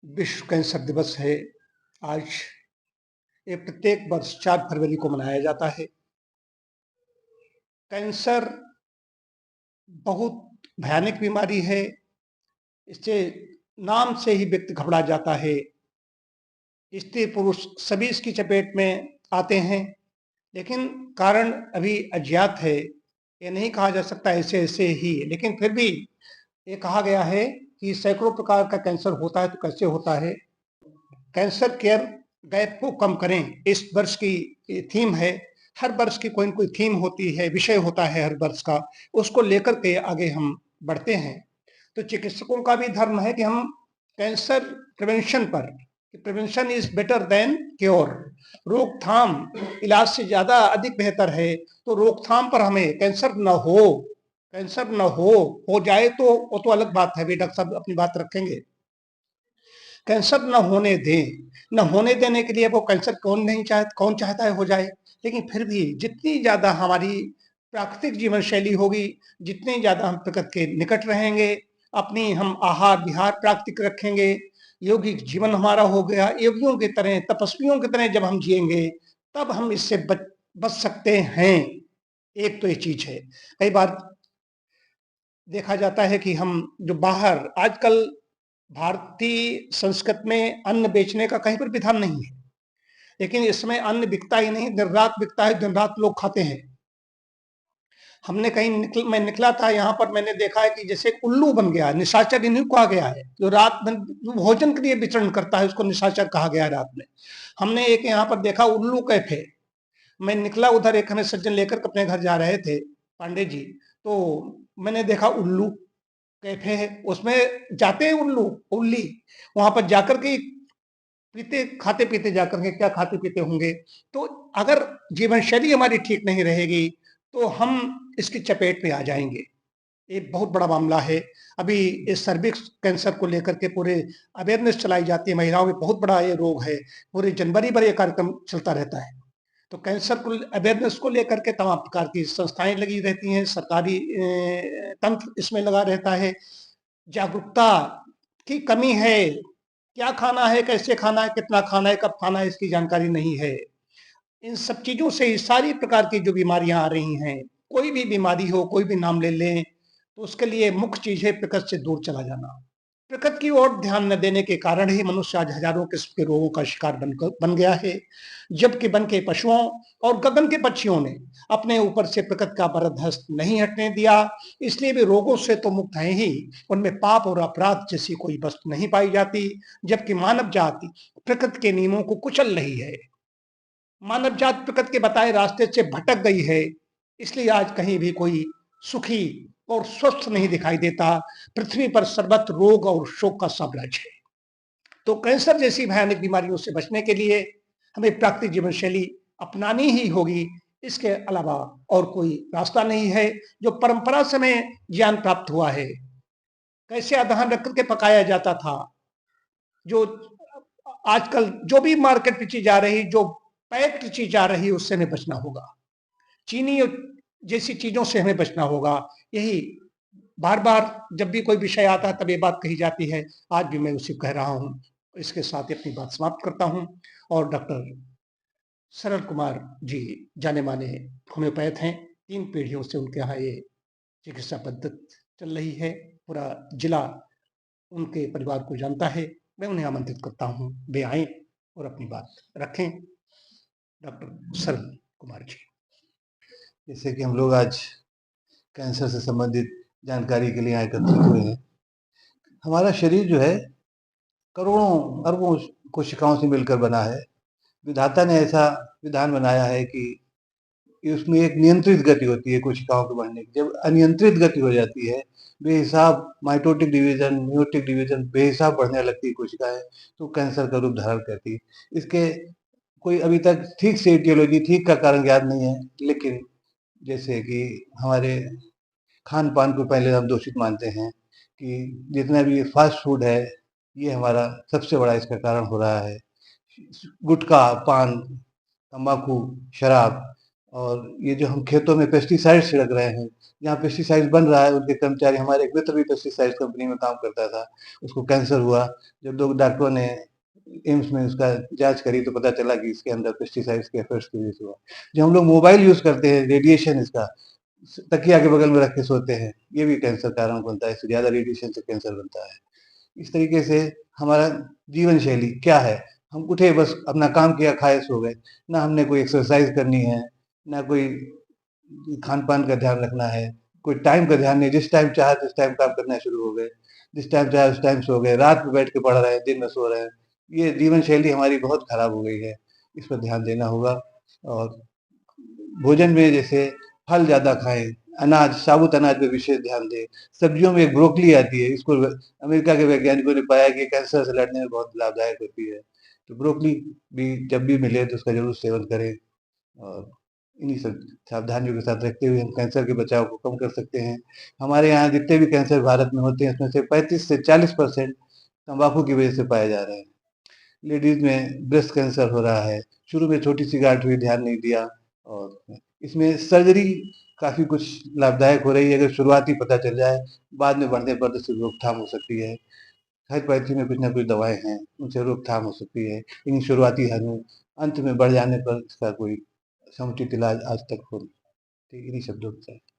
विश्व कैंसर दिवस है आज। ये प्रत्येक वर्ष 4 फरवरी को मनाया जाता है। कैंसर बहुत भयानक बीमारी है। इससे नाम से ही व्यक्ति घबरा जाता है। स्त्री पुरुष सभी इसकी चपेट में आते हैं, लेकिन कारण अभी अज्ञात है। ये नहीं कहा जा सकता ऐसे-ऐसे ही, लेकिन फिर भी ये कहा गया है कि सैकड़ों प्रकार का कैंसर होता है। तो कैसे होता है? कैंसर केयर गैप को कम करें, इस वर्ष की थीम है। हर वर्ष की कोई न कोई थीम होती है, विषय होता है हर वर्ष का, उसको लेकर के आगे हम बढ़ते हैं। तो चिकित्सकों का भी धर्म है कि हम कैंसर प्रिवेंशन पर, prevention is better than cure. रोकथाम इलाज से ज्यादा अधिक बेहतर है। तो रोकथाम पर हमें कैंसर न हो जाए तो वो तो अलग बात है, भी डॉक्टर साहब अपनी बात रखेंगे। कैंसर न होने दें, न होने देने के लिए वो कैंसर कौन चाहता है हो जाए। लेकिन फिर भी जितनी ज़्यादा हमारी प्राकृतिक जीवन शैली होगी, जितनी ज़्यादा हम प्रकृति के निकट रहेंगे, अपनी हम आहार विहार प्राकृतिक रखेंगे, यौगिक जीवन हमारा हो गया, योगियों की तरह तपस्वियों की तरह जब हम जिएंगे, तब हम इससे बच सकते हैं। एक तो ये चीज है। कई बार देखा जाता है कि हम जो बाहर आजकल भारतीय संस्कृति में अन्न बेचने का कहीं पर विधान नहीं है, लेकिन इसमें अन्न बिकता ही नहीं, दिन रात बिकता है, दिन रात लोग खाते हैं। हमने कहीं मैं निकला था, यहाँ पर मैंने देखा है कि जैसे उल्लू बन गया, निशाचर इन्हीं को कहा गया है। जो रात में भोजन के लिए विचरण करता है, उसको निशाचर कहा गया है रात में। हमने एक यहाँ पर देखा उल्लू कैफे। मैं निकला उधर, एक हमें सज्जन लेकर अपने घर जा रहे थे, पांडे जी। तो मैंने देखा उल्लू कैफे है, उसमें जाते हैं उल्लू उल्ली, वहां पर जाकर के पीते खाते पीते जाकर के क्या खाते पीते होंगे। तो अगर जीवन शैली हमारी ठीक नहीं रहेगी तो हम इसकी चपेट में आ जाएंगे। ये बहुत बड़ा मामला है। अभी इस सर्विक्स कैंसर को लेकर के पूरे अवेयरनेस चलाई जाती है, महिलाओं में बहुत बड़ा ये रोग है। पूरे जनवरी भर ये कार्यक्रम चलता रहता है। तो कैंसर को अवेयरनेस को लेकर के तमाम प्रकार की संस्थाएं लगी रहती हैं, सरकारी तंत्र इसमें लगा रहता है। जागरूकता की कमी है। क्या खाना है, कैसे खाना है, कितना खाना है, कब खाना है, इसकी जानकारी नहीं है। इन सब चीजों से ही सारी प्रकार की जो बीमारियां आ रही हैं, कोई भी बीमारी हो, कोई भी नाम ले लें, तो उसके लिए मुख्य चीज है प्रकृति से दूर चला जाना। प्रकृति की ओर ध्यान न देने के कारण ही मनुष्य आज हजारों किस्म के रोगों का शिकार बन गया है। जबकि वन के पशुओं और गगन के पक्षियों ने अपने ऊपर से प्रकृति का बरदहस्त नहीं हटने दिया, इसलिए वे रोगों से तो मुक्त हैं ही, उनमें पाप और अपराध जैसी कोई वस्तु नहीं पाई जाती। जबकि मानव जाति प्रकृति के नियमों को कुचल रही है। मानव जाति प्रकृति के बताए रास्ते से भटक गई है, इसलिए आज कहीं भी कोई सुखी और स्वस्थ नहीं दिखाई देता। पृथ्वी पर सर्वत्र रोग और शोक का साम्राज्य है। तो कैंसर जैसी भयानक बीमारियों से बचने के लिए हमें प्राकृतिक जीवन शैली अपनानी ही होगी। इसके अलावा और कोई रास्ता नहीं है। जो परंपरा से हमें ज्ञान प्राप्त हुआ है, कैसे अदहन रख करके पकाया जाता था, जो आजकल जो भी मार्केट में चीज आ रही, जो पैक्ड चीज आ रही, उससे हमें बचना होगा। चीनी जैसी चीजों से हमें बचना होगा। यही बार बार जब भी कोई विषय आता है तब ये बात कही जाती है। आज भी मैं उसी कह रहा हूँ। इसके साथ ही अपनी बात समाप्त करता हूँ। और डॉक्टर सरल कुमार जी जाने माने होम्योपैथ हैं। 3 पीढ़ियों से उनके यहाँ ये चिकित्सा पद्धति चल रही है। पूरा जिला उनके परिवार को जानता है। मैं उन्हें आमंत्रित करता हूँ, वे आए और अपनी बात रखें। डॉक्टर सरल कुमार जी। जैसे कि हम लोग आज कैंसर से संबंधित जानकारी के लिए यहाँ एकत्रित हुए हैं। हमारा शरीर जो है करोड़ों अरबों कोशिकाओं से मिलकर बना है। विधाता ने ऐसा विधान बनाया है कि उसमें एक नियंत्रित गति होती है कोशिकाओं के बढ़ने की। जब अनियंत्रित गति हो जाती है, बेहिसाब माइटोटिक डिवीजन, मियोटिक डिवीजन बेहिसाब बढ़ने लगती है कोशिकाएं, तो कैंसर का रूप धारण करती है। इसके कोई अभी तक ठीक से etiology, ठीक का कारण ज्ञात नहीं है, लेकिन जैसे कि हमारे खान पान को पहले हम दूषित मानते हैं कि जितना भी फास्ट फूड है, ये हमारा सबसे बड़ा इसका कारण हो रहा है। गुटखा, पान, तंबाकू, शराब, और ये जो हम खेतों में पेस्टिसाइड छिड़क रहे हैं, जहाँ पेस्टिसाइड बन रहा है, उनके कर्मचारी, हमारे एक मित्र भी पेस्टिसाइड कंपनी में काम करता था, उसको कैंसर हुआ। जब लोग डॉक्टरों ने एम्स में उसका जांच करी तो पता चला कि इसके अंदर पेस्टिसाइड्स के इफेक्ट्स की वजह से हुआ। जो हम लोग मोबाइल यूज करते हैं, रेडिएशन इसका तकिया के बगल में रख के सोते हैं, ये भी कैंसर कारण बनता है। इससे ज्यादा रेडिएशन से कैंसर बनता है। इस तरीके से हमारा जीवन शैली क्या है, हम उठे बस अपना काम किया, खाए, सो गए। ना हमने कोई एक्सरसाइज करनी है, ना कोई खान पान का ध्यान रखना है, कोई टाइम का ध्यान नहीं। जिस टाइम चाहे उस टाइम काम करना शुरू हो गए, जिस टाइम चाहे उस टाइम सो गए, रात में बैठ के पढ़ रहे हैं, दिन में सो रहे हैं। ये जीवन शैली हमारी बहुत खराब हो गई है, इस पर ध्यान देना होगा। और भोजन में जैसे फल ज़्यादा खाएँ, अनाज, साबुत अनाज पे विशेष ध्यान दें। सब्जियों में एक ब्रोकली आती है, इसको अमेरिका के वैज्ञानिकों ने पाया कि कैंसर से लड़ने में बहुत लाभदायक होती है। तो ब्रोकली भी जब भी मिले तो उसका ज़रूर सेवन करें। और इन्हीं सब सावधानियों के साथ रखते हुए हम कैंसर के बचाव को कम कर सकते हैं। हमारे यहाँ जितने भी कैंसर भारत में होते हैं, उसमें से 35 से 40% तंबाकू की वजह से पाए जा रहे हैं। लेडीज में ब्रेस्ट कैंसर हो रहा है, शुरू में छोटी सी गांठ हुई, ध्यान नहीं दिया। और इसमें सर्जरी काफ़ी कुछ लाभदायक हो रही है, अगर शुरुआती पता चल जाए, बाद में बढ़ने पर इससे रोकथाम हो सकती है। होम्योपैथी में कुछ ना कुछ दवाएं हैं, उनसे रोकथाम हो सकती है, लेकिन शुरुआती हद में, अंत में बढ़ जाने पर इसका कोई समुचित इलाज आज तक हो नहीं। ठीक, इन्हीं शब्दों के साथ।